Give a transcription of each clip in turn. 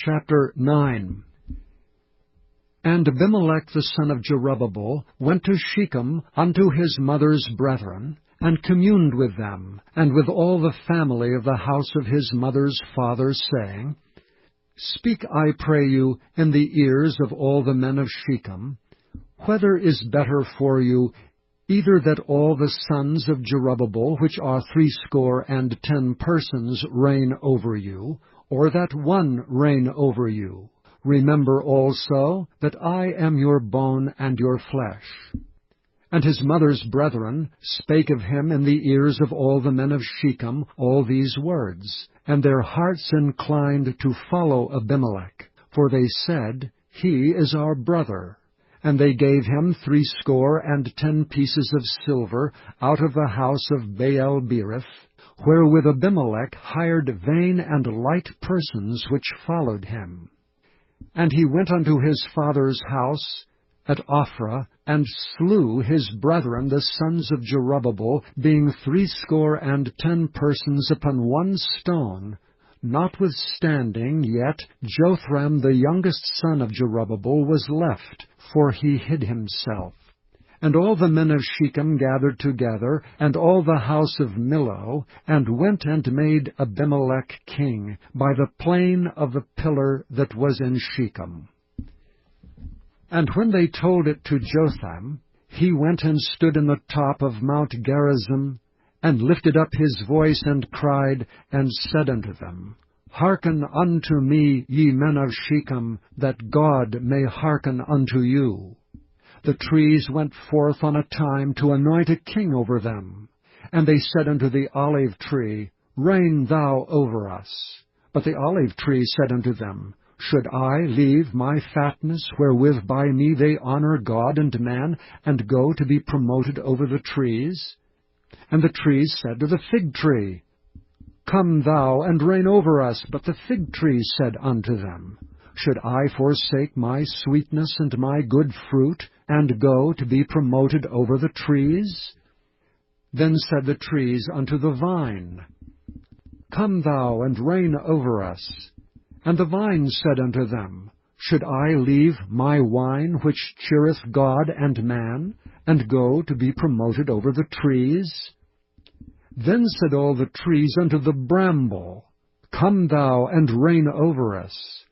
Chapter 9. And Abimelech the son of Jerubbaal went to Shechem unto his mother's brethren, and communed with them, and with all the family of the house of his mother's father, saying, Speak, I pray you, in the ears of all the men of Shechem, whether is better for you, either that all the sons of Jerubbaal, which are 80 persons, reign over you, or that one reign over you. Remember also that I am your bone and your flesh. And his mother's brethren spake of him in the ears of all the men of Shechem all these words, and their hearts inclined to follow Abimelech, for they said, He is our brother. And they gave him 80 pieces of silver out of the house of Baal-berith, wherewith Abimelech hired vain and light persons which followed him. And he went unto his father's house at Ophrah, and slew his brethren the sons of Jerubbaal, being 80 persons upon one stone. Notwithstanding, yet Jotham the youngest son of Jerubbaal was left, for he hid himself. And all the men of Shechem gathered together, and all the house of Millo, and went and made Abimelech king, by the plain of the pillar that was in Shechem. And when they told it to Jotham, he went and stood in the top of Mount Gerizim, and lifted up his voice, and cried, and said unto them, Hearken unto me, ye men of Shechem, that God may hearken unto you. The trees went forth on a time to anoint a king over them. And they said unto the olive tree, Reign thou over us. But the olive tree said unto them, Should I leave my fatness, wherewith by me they honor God and man, and go to be promoted over the trees? And the trees said to the fig tree, Come thou and reign over us. But the fig tree said unto them, Should I forsake my sweetness and my good fruit, and go to be promoted over the trees? Then said the trees unto the vine, Come thou and reign over us. And the vine said unto them, Should I leave my wine which cheereth God and man, and go to be promoted over the trees? Then said all the trees unto the bramble, Come thou and reign over us.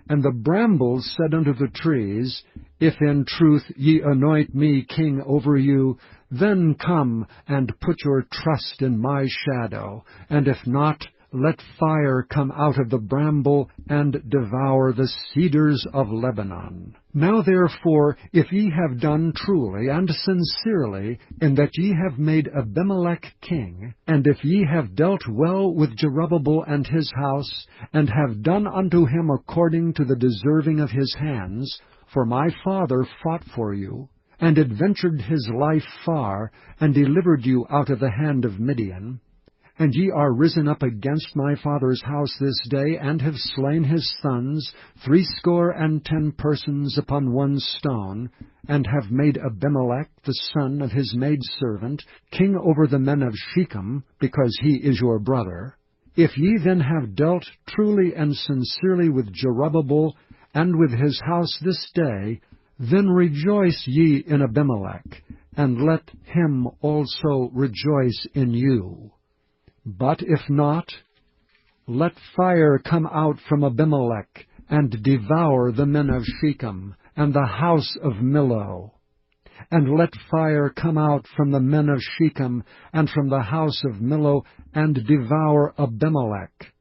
And the brambles said unto the trees, If in truth ye anoint me king over you, then come and put your trust in my shadow, and if not, let fire come out of the bramble, and devour the cedars of Lebanon. Now therefore, if ye have done truly and sincerely, in that ye have made Abimelech king, and if ye have dealt well with Jerubbaal and his house, and have done unto him according to the deserving of his hands, for my father fought for you, and adventured his life far, and delivered you out of the hand of Midian, and ye are risen up against my father's house this day, and have slain his sons, 80 persons upon one stone, and have made Abimelech, the son of his maidservant, king over the men of Shechem, because he is your brother. If ye then have dealt truly and sincerely with Jerubbaal, and with his house this day, then rejoice ye in Abimelech, and let him also rejoice in you. But if not, let fire come out from Abimelech, and devour the men of Shechem, and the house of Millo. And let fire come out from the men of Shechem, and from the house of Millo, and devour Abimelech.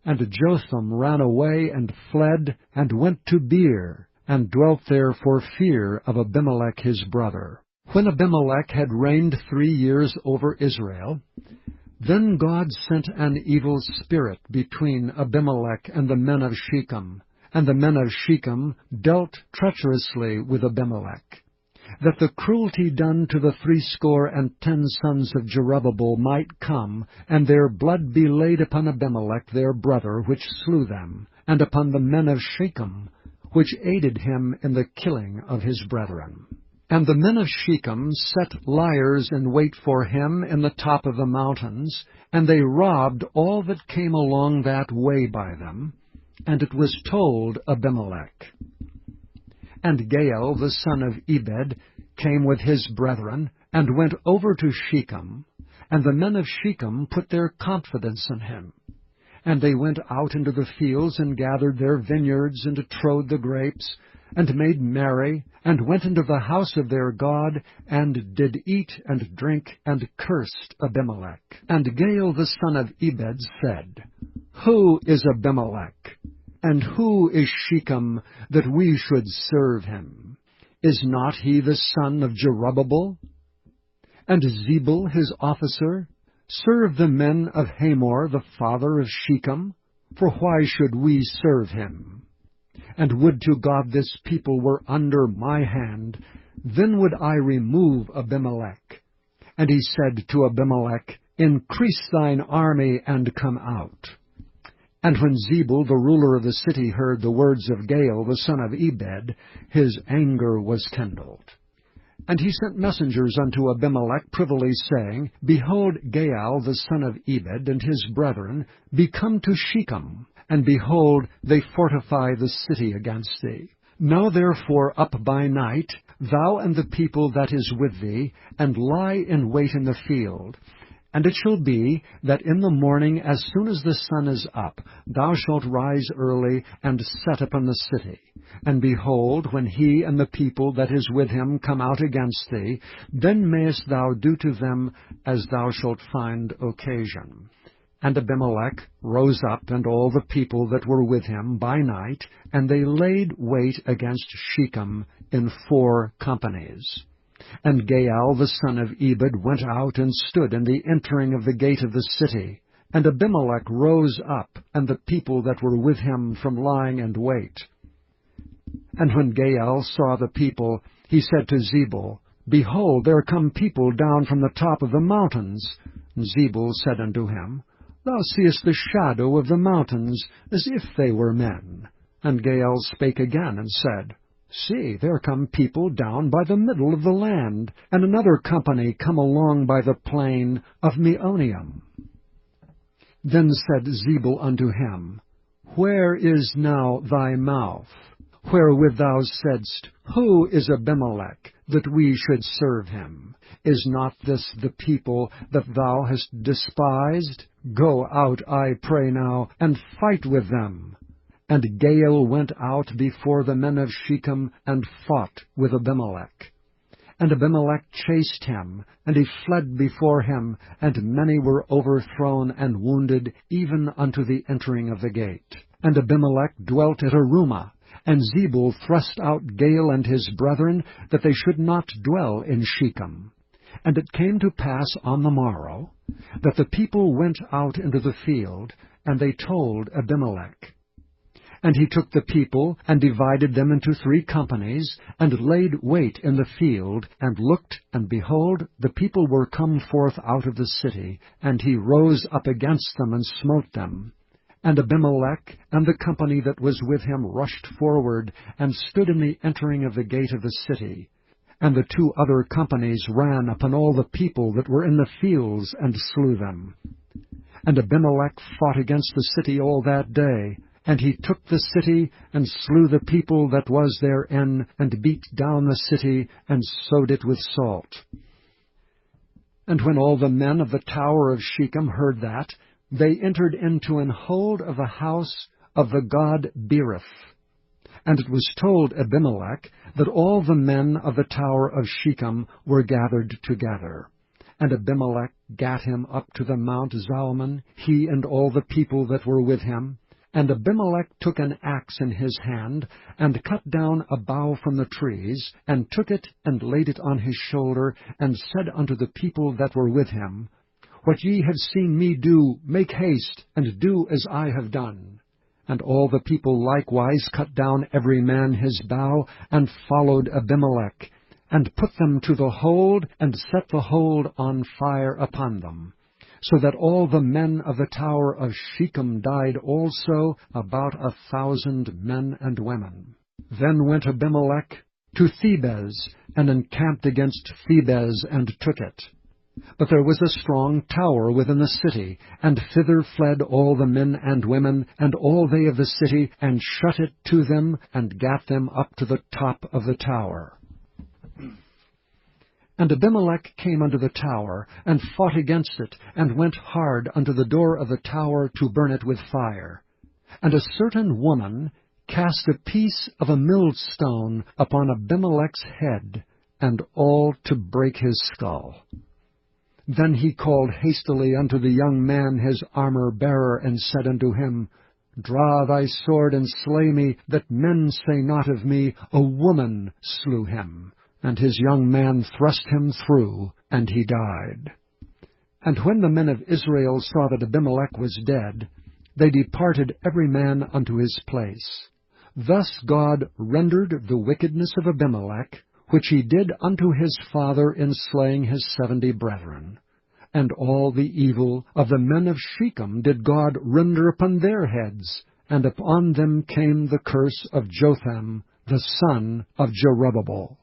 And Jotham ran away, and fled, and went to Beer, and dwelt there for fear of Abimelech his brother. When Abimelech had reigned 3 years over Israel, then God sent an evil spirit between Abimelech and the men of Shechem, and the men of Shechem dealt treacherously with Abimelech, that the cruelty done to the 80 sons of Jerubbaal might come, and their blood be laid upon Abimelech their brother, which slew them, and upon the men of Shechem, which aided him in the killing of his brethren. And the men of Shechem set liers in wait for him in the top of the mountains, and they robbed all that came along that way by them. And it was told Abimelech. And Gaal the son of Ebed came with his brethren, and went over to Shechem, and the men of Shechem put their confidence in him. And they went out into the fields, and gathered their vineyards, and trode the grapes, and made merry, and went into the house of their God, and did eat and drink, and cursed Abimelech. And Gaal the son of Ebed said, Who is Abimelech? And who is Shechem, that we should serve him? Is not he the son of Jerubbaal? And Zebul his officer serve the men of Hamor the father of Shechem? For why should we serve him? And would to God this people were under my hand, then would I remove Abimelech. And he said to Abimelech, Increase thine army, and come out. And when Zebul the ruler of the city heard the words of Gaal the son of Ebed, his anger was kindled. And he sent messengers unto Abimelech privily, saying, Behold, Gaal the son of Ebed and his brethren be come to Shechem, and behold, they fortify the city against thee. Now therefore up by night, thou and the people that is with thee, and lie in wait in the field. And it shall be, that in the morning, as soon as the sun is up, thou shalt rise early, and set upon the city. And behold, when he and the people that is with him come out against thee, then mayest thou do to them as thou shalt find occasion. And Abimelech rose up, and all the people that were with him by night, and they laid wait against Shechem in 4 companies. And Gaal the son of Ebed went out and stood in the entering of the gate of the city. And Abimelech rose up, and the people that were with him from lying in wait. And when Gaal saw the people, he said to Zebul, Behold, there come people down from the top of the mountains. And Zebul said unto him, Thou seest the shadow of the mountains, as if they were men. And Gaal spake again, and said, See, there come people down by the middle of the land, and another company come along by the plain of Meoneum. Then said Zebul unto him, Where is now thy mouth, wherewith thou saidst, Who is Abimelech, that we should serve him? Is not this the people that thou hast despised? Go out, I pray now, and fight with them. And Gaal went out before the men of Shechem, and fought with Abimelech. And Abimelech chased him, and he fled before him, and many were overthrown and wounded, even unto the entering of the gate. And Abimelech dwelt at Arumah, and Zebul thrust out Gaal and his brethren, that they should not dwell in Shechem. And it came to pass on the morrow, that the people went out into the field, and they told Abimelech. And he took the people, and divided them into 3 companies, and laid wait in the field, and looked, and behold, the people were come forth out of the city, and he rose up against them, and smote them. And Abimelech and the company that was with him rushed forward, and stood in the entering of the gate of the city. And the 2 other companies ran upon all the people that were in the fields, and slew them. And Abimelech fought against the city all that day. And he took the city, and slew the people that was therein, and beat down the city, and sowed it with salt. And when all the men of the tower of Shechem heard that, they entered into an hold of the house of the god Berith. And it was told Abimelech that all the men of the tower of Shechem were gathered together. And Abimelech gat him up to the Mount Zalmon, he and all the people that were with him. And Abimelech took an axe in his hand, and cut down a bough from the trees, and took it, and laid it on his shoulder, and said unto the people that were with him, What ye have seen me do, make haste, and do as I have done. And all the people likewise cut down every man his bough, and followed Abimelech, and put them to the hold, and set the hold on fire upon them. So that all the men of the tower of Shechem died also, about 1,000 men and women. Then went Abimelech to Thebez, and encamped against Thebez, and took it. But there was a strong tower within the city, and thither fled all the men and women, and all they of the city, and shut it to them, and gat them up to the top of the tower. And Abimelech came unto the tower, and fought against it, and went hard unto the door of the tower to burn it with fire. And a certain woman cast a piece of a millstone upon Abimelech's head, and all to break his skull. Then he called hastily unto the young man his armor-bearer, and said unto him, Draw thy sword, and slay me, that men say not of me, A woman slew him. And his young man thrust him through, and he died. And when the men of Israel saw that Abimelech was dead, they departed every man unto his place. Thus God rendered the wickedness of Abimelech, which he did unto his father in slaying his 70 brethren. And all the evil of the men of Shechem did God render upon their heads, and upon them came the curse of Jotham, the son of Jerubbaal.